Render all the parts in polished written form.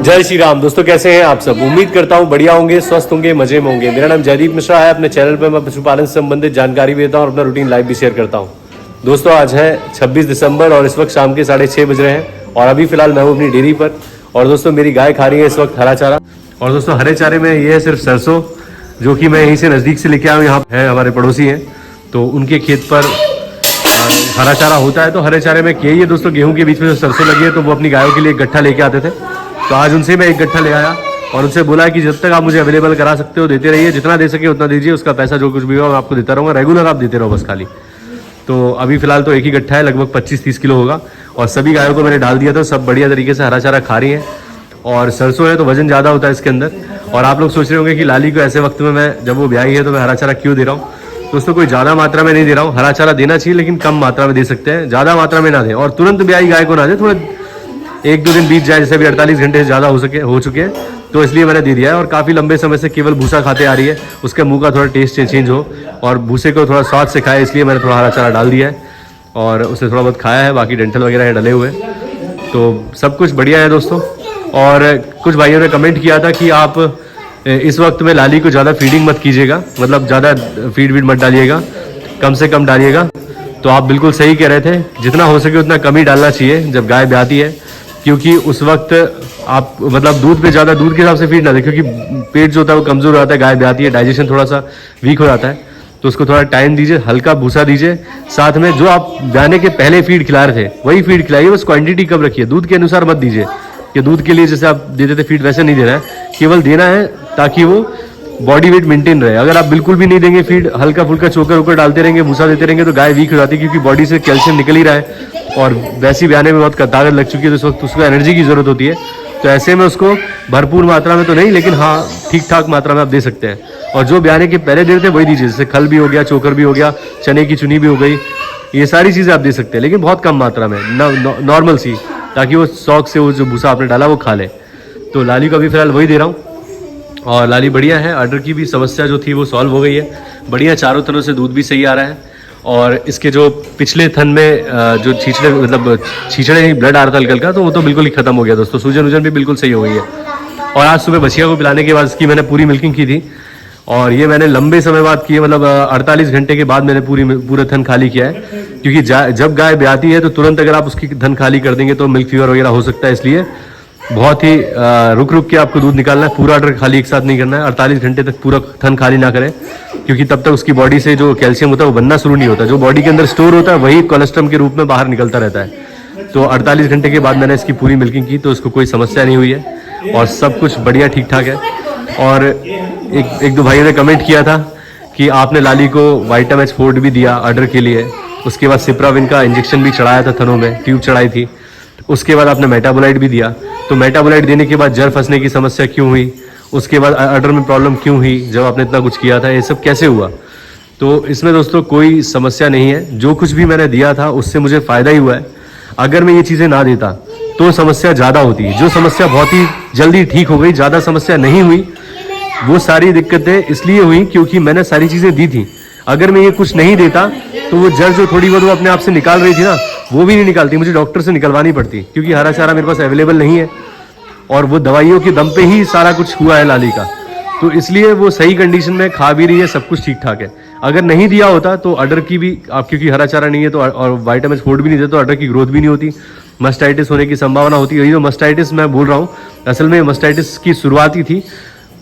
जय श्री राम। दोस्तों कैसे हैं आप सब? उम्मीद करता हूं बढ़िया होंगे, स्वस्थ होंगे, मजे में होंगे। मेरा नाम जयदीप मिश्रा है। अपने चैनल पर मैं पशुपालन से संबंधित जानकारी भी देता हूं और अपना रूटीन लाइव भी शेयर करता हूं। दोस्तों आज है 26 दिसंबर और इस वक्त शाम के 6:30 बज रहे हैं और अभी फिलहाल मैं हूं अपनी डेयरी पर। और दोस्तों मेरी गाय खा रही है इस वक्त हरा चारा। और दोस्तों हरे चारे में ये है सिर्फ सरसों, जो कि मैं यहीं से नज़दीक से लेके आया हूँ। यहाँ है हमारे पड़ोसी हैं, तो उनके खेत पर हरा चारा होता है। तो हरे चारे में यही है दोस्तों, गेहूं के बीच में जो सरसों लगी है तो वो अपनी गायों के लिए एक गट्ठा लेके आते थे। तो आज उनसे मैं एक गट्ठा ले आया और उनसे बोला कि जब तक आप मुझे अवेलेबल करा सकते हो देते रहिए, जितना दे सके उतना दीजिए, उसका पैसा जो कुछ भी हो मैं आपको देता रहूँगा, रेगुलर आप देते रहो बस खाली। तो अभी फिलहाल तो एक ही गट्ठा है, लगभग 25-30 किलो होगा और सभी गायों को मैंने डाल दिया था। सब बढ़िया तरीके से हरा चारा खा रही हैं और सरसों है तो वजन ज़्यादा होता है इसके अंदर। और आप लोग सोच रहे होंगे कि लाली को ऐसे वक्त में मैं जब वो ब्याही है तो मैं हरा चारा क्यों दे रहा हूँ। दोस्तों कोई ज़्यादा मात्रा में नहीं दे रहा हूँ, हरा चारा देना चाहिए लेकिन कम मात्रा में दे सकते हैं, ज़्यादा मात्रा में ना दें। और तुरंत ब्याही गाय को ना दें, थोड़ा 1-2 दिन बीत जाए, जैसे भी 48 घंटे से ज़्यादा हो चुके हैं, तो इसलिए मैंने दे दिया है। और काफ़ी लंबे समय से केवल भूसा खाते आ रही है, उसके मुंह का थोड़ा टेस्ट चेंज हो और भूसे को थोड़ा स्वाद से खाए, इसलिए मैंने थोड़ा हरा चारा डाल दिया है और उसने थोड़ा बहुत खाया है। बाकी डेंटल वगैरह है डले हुए, तो सब कुछ बढ़िया है दोस्तों। और कुछ भाइयों ने कमेंट किया था कि आप इस वक्त में लाली को ज़्यादा फीडिंग मत कीजिएगा, मतलब ज़्यादा फीड मत डालिएगा, कम से कम डालिएगा। तो आप बिल्कुल सही कह रहे थे, जितना हो सके उतना कम ही डालना चाहिए जब गाय ब्याती है, क्योंकि उस वक्त आप मतलब दूध पे ज़्यादा दूध के हिसाब से फीड ना दें, क्योंकि पेट जो होता है वो कमज़ोर हो जाता है, गाय ब्याती है, डाइजेशन थोड़ा सा वीक हो जाता है। तो उसको थोड़ा टाइम दीजिए, हल्का भूसा दीजिए, साथ में जो आप ब्याने के पहले फीड खिला रहे थे वही फीड खिलाइए, बस क्वांटिटी कम रखिए, दूध के अनुसार मत दीजिए कि दूध के लिए जैसे आप देते थे फीड वैसे नहीं देना है, केवल देना है ताकि वो बॉडी वेट मेंटेन रहे। अगर आप बिल्कुल भी नहीं देंगे फीड, हल्का फुल्का चोकर वोकर डालते रहेंगे, भूसा देते रहेंगे, तो गाय वीक हो जाती है, क्योंकि बॉडी से कैल्शियम निकल ही रहा है और वैसी ब्याने में बहुत ताकत लग चुकी है, तो इस वक्त उसको एनर्जी की ज़रूरत होती है। तो ऐसे में उसको भरपूर मात्रा में तो नहीं, लेकिन हाँ ठीक ठाक मात्रा में आप दे सकते हैं। और जो ब्याने के पहले दे रहे थे वही दीजिए, जैसे खल भी हो गया, चोकर भी हो गया, चने की चुनी भी हो गई, ये सारी चीज़ें आप दे सकते हैं, लेकिन बहुत कम मात्रा में, नॉर्मल सी, ताकि वो शौक से वो जो भूसा आपने डाला वो खा ले। तो लाली को अभी फिलहाल वही दे रहा हूँ और लाली बढ़िया है। अडर की भी समस्या जो थी वो सॉल्व हो गई है, बढ़िया, चारों तरह से दूध भी सही आ रहा है। और इसके जो पिछले थन में जो छींचड़े मतलब छींचड़े नहीं ब्लड आ रहा था हल्का हल्का, तो वो तो बिल्कुल ही खत्म हो गया दोस्तों, सूजन वूजन भी बिल्कुल सही हो गई है। और आज सुबह बछिया को पिलाने के बाद इसकी मैंने पूरी मिल्किंग की थी और ये मैंने लंबे समय बाद की है, मतलब 48 घंटे के बाद मैंने पूरा थन खाली किया है, क्योंकि जब गाय ब्याती है तो तुरंत अगर आप उसकी थन खाली कर देंगे तो मिल्क फीवर वगैरह हो सकता है, इसलिए बहुत ही रुक रुक के आपको दूध निकालना है, पूरा ऑर्डर खाली एक साथ नहीं करना है। 48 घंटे तक पूरा थन खाली ना करें, क्योंकि तब तक उसकी बॉडी से जो कैल्शियम होता है वो बनना शुरू नहीं होता, जो बॉडी के अंदर स्टोर होता है वही कोलेस्ट्रॉल के रूप में बाहर निकलता रहता है। तो 48 घंटे के बाद मैंने इसकी पूरी मिल्किंग की, तो उसको कोई समस्या नहीं हुई है और सब कुछ बढ़िया ठीक ठाक है। और एक दो भाइयों ने कमेंट किया था कि आपने लाली को वाइटामिन 4 भी दिया ऑर्डर के लिए, उसके बाद सिप्राविन का इंजेक्शन भी चढ़ाया था, थनों में ट्यूब चढ़ाई थी, उसके बाद आपने मेटाबोलाइट भी दिया। तो मेटाबोलाइट देने के बाद जर फंसने की समस्या क्यों हुई, उसके बाद अडर में प्रॉब्लम क्यों हुई, जब आपने इतना कुछ किया था, ये सब कैसे हुआ? तो इसमें दोस्तों कोई समस्या नहीं है, जो कुछ भी मैंने दिया था उससे मुझे फ़ायदा ही हुआ है। अगर मैं ये चीज़ें ना देता तो समस्या ज़्यादा होती, जो समस्या बहुत ही जल्दी ठीक हो गई, ज़्यादा समस्या नहीं हुई। वो सारी दिक्कतें इसलिए हुई क्योंकि मैंने सारी चीज़ें दी थी। अगर मैं ये कुछ नहीं देता तो वो जड़ जो थोड़ी बहुत वो अपने आप से निकाल रही थी ना, वो भी नहीं निकालती, मुझे डॉक्टर से निकलवानी पड़ती, क्योंकि हरा चारा मेरे पास अवेलेबल नहीं है और वो दवाइयों के दम पे ही सारा कुछ हुआ है लाली का। तो इसलिए वो सही कंडीशन में खा भी रही है, सब कुछ ठीक ठाक है। अगर नहीं दिया होता तो अडर की भी आप, क्योंकि हरा चारा नहीं है तो और वाइटामिन 4 भी नहीं देते तो अडर की ग्रोथ भी नहीं होती, मस्टाइटिस होने की संभावना होती है। यही जो मस्टाइटिस मैं बोल रहा हूँ, असल में मस्टाइटिस की शुरुआत ही थी,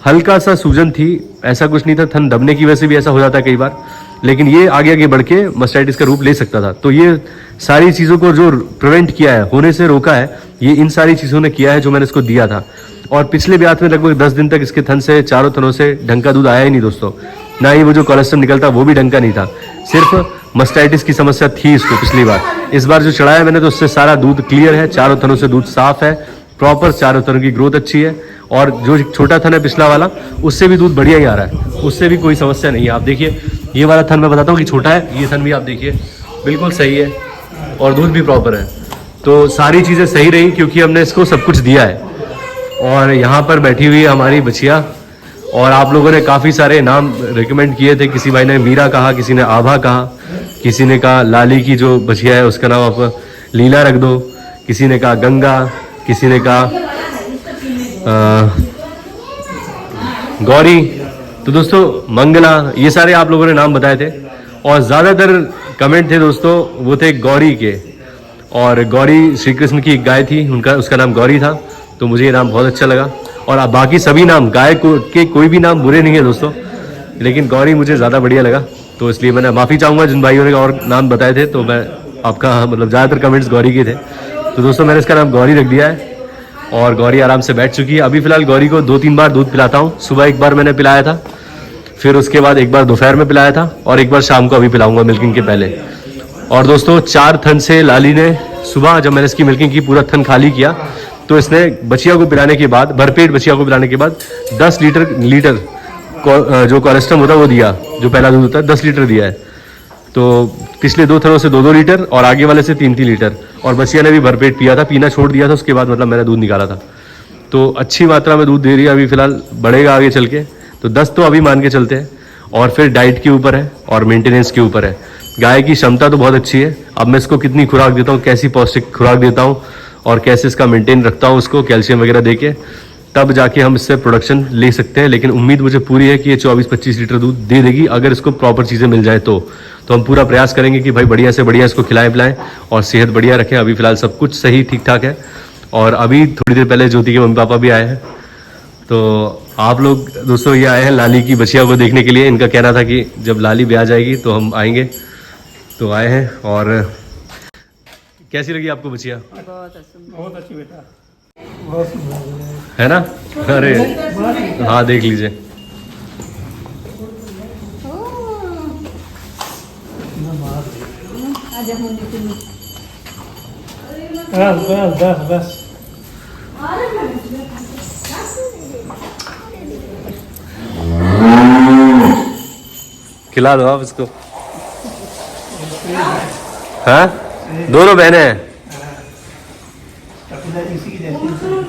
हल्का सा सूजन थी, ऐसा कुछ नहीं था, थन दबने की वजह से भी ऐसा हो जाता है कई बार, लेकिन ये आगे आगे बढ़ के मस्टाइटिस का रूप ले सकता था। तो ये सारी चीज़ों को जो प्रिवेंट किया है, होने से रोका है, ये इन सारी चीज़ों ने किया है जो मैंने इसको दिया था। और पिछले ब्यात में लगभग 10 दिन तक इसके थन से, चारों थनों से ढंग का दूध आया ही नहीं दोस्तों, ना ही वो जो कोलेस्ट्रॉल निकलता वो भी ढंग का नहीं था, सिर्फ मस्टाइटिस की समस्या थी इसको पिछली बार। इस बार जो चढ़ाया मैंने तो उससे सारा दूध क्लियर है, चारों थनों से दूध साफ है, प्रॉपर चारों थनों की ग्रोथ अच्छी है। और जो छोटा थन है पिछला वाला, उससे भी दूध बढ़िया ही आ रहा है, उससे भी कोई समस्या नहीं है। आप देखिए ये वाला थन मैं बताता हूँ कि छोटा है, ये थन भी आप देखिए बिल्कुल सही है और दूध भी प्रॉपर है। तो सारी चीज़ें सही रही क्योंकि हमने इसको सब कुछ दिया है। और यहाँ पर बैठी हुई है हमारी बछिया, और आप लोगों ने काफ़ी सारे नाम रिकमेंड किए थे, किसी भाई ने मीरा कहा, किसी ने आभा कहा, किसी ने कहा लाली की जो बछिया है उसका नाम आप लीला रख दो, किसी ने कहा गंगा, किसी ने कहा गौरी, तो दोस्तों मंगला, ये सारे आप लोगों ने नाम बताए थे और ज़्यादातर कमेंट थे दोस्तों वो थे गौरी के। और गौरी श्री कृष्ण की एक गाय थी, उसका नाम गौरी था, तो मुझे ये नाम बहुत अच्छा लगा। और अब बाकी सभी नाम गाय के कोई भी नाम बुरे नहीं है दोस्तों, लेकिन गौरी मुझे ज़्यादा बढ़िया लगा, तो इसलिए मैंने माफ़ी चाहूँगा जिन भाइयों ने और नाम बताए थे। तो मैं आपका मतलब ज़्यादातर कमेंट्स गौरी के थे, तो दोस्तों मैंने इसका नाम गौरी रख दिया है। और गौरी आराम से बैठ चुकी है। अभी फ़िलहाल गौरी को 2-3 बार दूध पिलाता हूँ। सुबह एक बार मैंने पिलाया था, फिर उसके बाद एक बार दोपहर में पिलाया था और एक बार शाम को अभी पिलाऊंगा मिल्किंग के पहले। और दोस्तों 4 थन से लाली ने सुबह जब मैंने इसकी मिल्किंग की पूरा थन खाली किया, तो इसने बछिया को पिलाने के बाद, भरपेट बछिया को पिलाने के बाद 10 लीटर जो कोलेस्ट्रम होता है वो दिया, जो पहला दूध होता है 10 लीटर दिया है। तो पिछले 2 थनों से 2-2 लीटर और आगे वाले से 3-3 लीटर। और बछिया ने भी भरपेट पिया था, पीना छोड़ दिया था उसके बाद, मतलब मैंने दूध निकाला था। तो अच्छी मात्रा में दूध दे रही है अभी फ़िलहाल, बढ़ेगा आगे चल के। तो 10 तो अभी मान के चलते हैं। और फिर डाइट के ऊपर है और मेंटेनेंस के ऊपर है। गाय की क्षमता तो बहुत अच्छी है, अब मैं इसको कितनी खुराक देता हूँ, कैसी पौष्टिक खुराक देता हूँ और कैसे इसका मेंटेन रखता हूँ उसको कैल्शियम वगैरह दे के, तब जाके हम इससे प्रोडक्शन ले सकते हैं। लेकिन उम्मीद मुझे पूरी है कि ये 24-25 लीटर दूध दे देगी अगर इसको प्रॉपर चीज़ें मिल जाए तो हम पूरा प्रयास करेंगे कि भाई बढ़िया से बढ़िया इसको खिलाएं पिलाएं और सेहत बढ़िया रखें। अभी फ़िलहाल सब कुछ सही ठीक ठाक है। और अभी थोड़ी देर पहले ज्योति के मम्मी पापा भी आए हैं। तो आप लोग दोस्तों ये आए हैं लाली की बछिया को देखने के लिए। इनका कहना था कि जब लाली ब्याह जाएगी तो हम आएंगे, तो आए हैं। और कैसी लगी आपको बछिया? बहुत अच्छी बेटा, बहुत सुंदर है ना? अरे हाँ देख लीजिए। बस बस बस बस खिला दो आप इसको। हाँ दोनों बहनें हैं। इसी की जैसी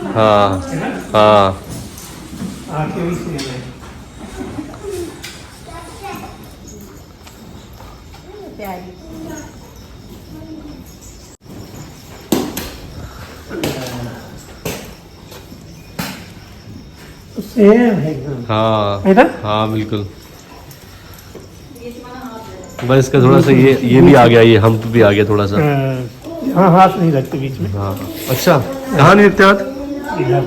हाँ हाँ आंखें भी सेम है। सेम है एकदम। हाँ है ना? हाँ बिल्कुल। बस इसका थोड़ा सा ये भी आ गया, ये हम्प भी आ गया थोड़ा सा। हाँ हाथ नहीं रखते बीच में। हाँ अच्छा, कहाँ नहीं रखते हाथ? इधर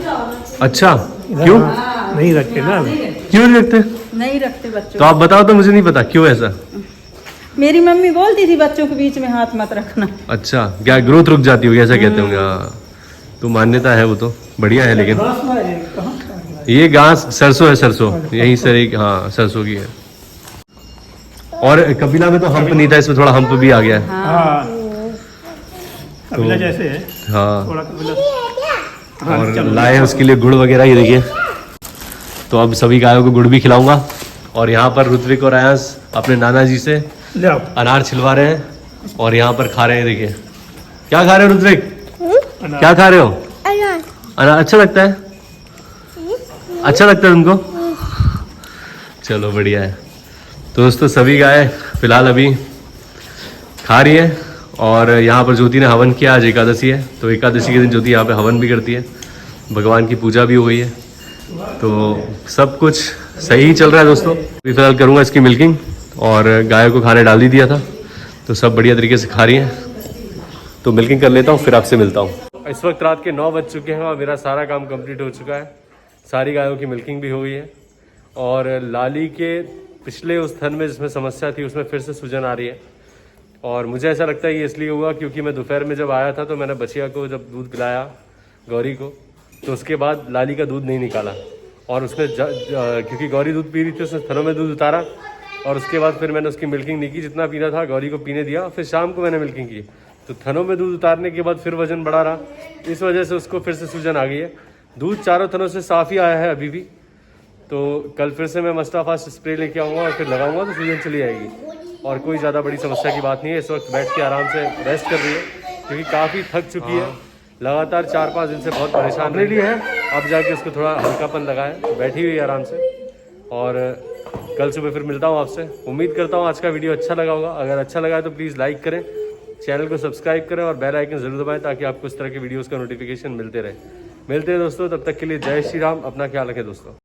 अच्छा इधर क्यों? हाथ नहीं रखते ना। क्यों नहीं रखते? नहीं रखते बच्चों तो आप बताओ, तो मुझे नहीं पता क्यों ऐसा। मेरी मम्मी बोलती थी बच्चों के बीच में हाथ मत रखना। अच्छा, क्या ग्रोथ रुक जाती होगी ऐसा कहते होंगे। हाँ तो मान्यता है, वो तो बढ़िया है। लेकिन ये घास सरसों है, सरसों यही सर एक, हाँ सरसों की है। और कपिला में तो हम्प नहीं था, इसमें थोड़ा हम्प भी आ गया है। हाँ कपिला जैसे है हाँ थोड़ा कपिला। और लाए हैं उसके लिए गुड़ वगैरह, ये देखिए। तो अब सभी गायों को गुड़ भी खिलाऊंगा। और यहाँ पर ऋत्विक और आयांश अपने नाना जी से ले आओ अनार छिलवा रहे हैं और यहाँ पर खा रहे हैं। देखिए क्या खा रहे हो ऋत्विक? अनार। क्या खा रहे हो? अनार। अच्छा लगता है? अच्छा लगता है तुमको? चलो बढ़िया है। तो दोस्तों सभी गाय फिलहाल अभी खा रही है। और यहाँ पर ज्योति ने हवन किया, आज एकादशी है, तो एकादशी के दिन ज्योति यहाँ पे हवन भी करती है, भगवान की पूजा भी हो गई है। तो सब कुछ सही चल रहा है दोस्तों। अभी फिलहाल करूँगा इसकी मिल्किंग और गाय को खाने डाल ही दिया था, तो सब बढ़िया तरीके से खा रही हैं। तो मिल्किंग कर लेता हूँ, फिर आपसे मिलता हूँ। इस वक्त रात के 9 बज चुके हैं और मेरा सारा काम कंप्लीट हो चुका है। सारी गायों की मिल्किंग भी हो गई है। और लाली के पिछले उस थन में जिसमें समस्या थी उसमें फिर से सूजन आ रही है। और मुझे ऐसा लगता है ये इसलिए हुआ क्योंकि मैं दोपहर में जब आया था तो मैंने बछिया को जब दूध पिलाया गौरी को, तो उसके बाद लाली का दूध नहीं निकाला। और उसने क्योंकि गौरी दूध पी रही थी, उसने थनों में दूध उतारा और उसके बाद फिर मैंने उसकी मिल्किंग नहीं की। जितना पीना था गौरी को पीने दिया, फिर शाम को मैंने मिल्किंग की। तो थनों में दूध उतारने के बाद फिर वजन बढ़ा रहा, इस वजह से उसको फिर से सूजन आ गई है। दूध चारों थनों से साफ ही आया है अभी भी। तो कल फिर से मैं मस्टाफास्ट स्प्रे लेके आऊँगा और फिर लगाऊंगा तो सूजन चली आएगी। और कोई ज़्यादा बड़ी समस्या की बात नहीं है। इस वक्त बैठ के आराम से रेस्ट कर रही है क्योंकि काफ़ी थक चुकी है, लगातार 4-5 दिन से बहुत परेशान रह रही है। अब जाके उसको थोड़ा हल्कापन लगा है, बैठी हुई है आराम से। और कल सुबह फिर मिलता हूँ आपसे। उम्मीद करता हूँ आज का वीडियो अच्छा लगा होगा। अगर अच्छा लगा है तो प्लीज़ लाइक करें, चैनल को सब्सक्राइब करें और बेल आइकन ज़रूर दबाएं ताकि आपको इस तरह के वीडियोज़ का नोटिफिकेशन मिलते रहे। मिलते हैं दोस्तों, तब तक के लिए जय श्री राम, अपना ख्याल रखें दोस्तों।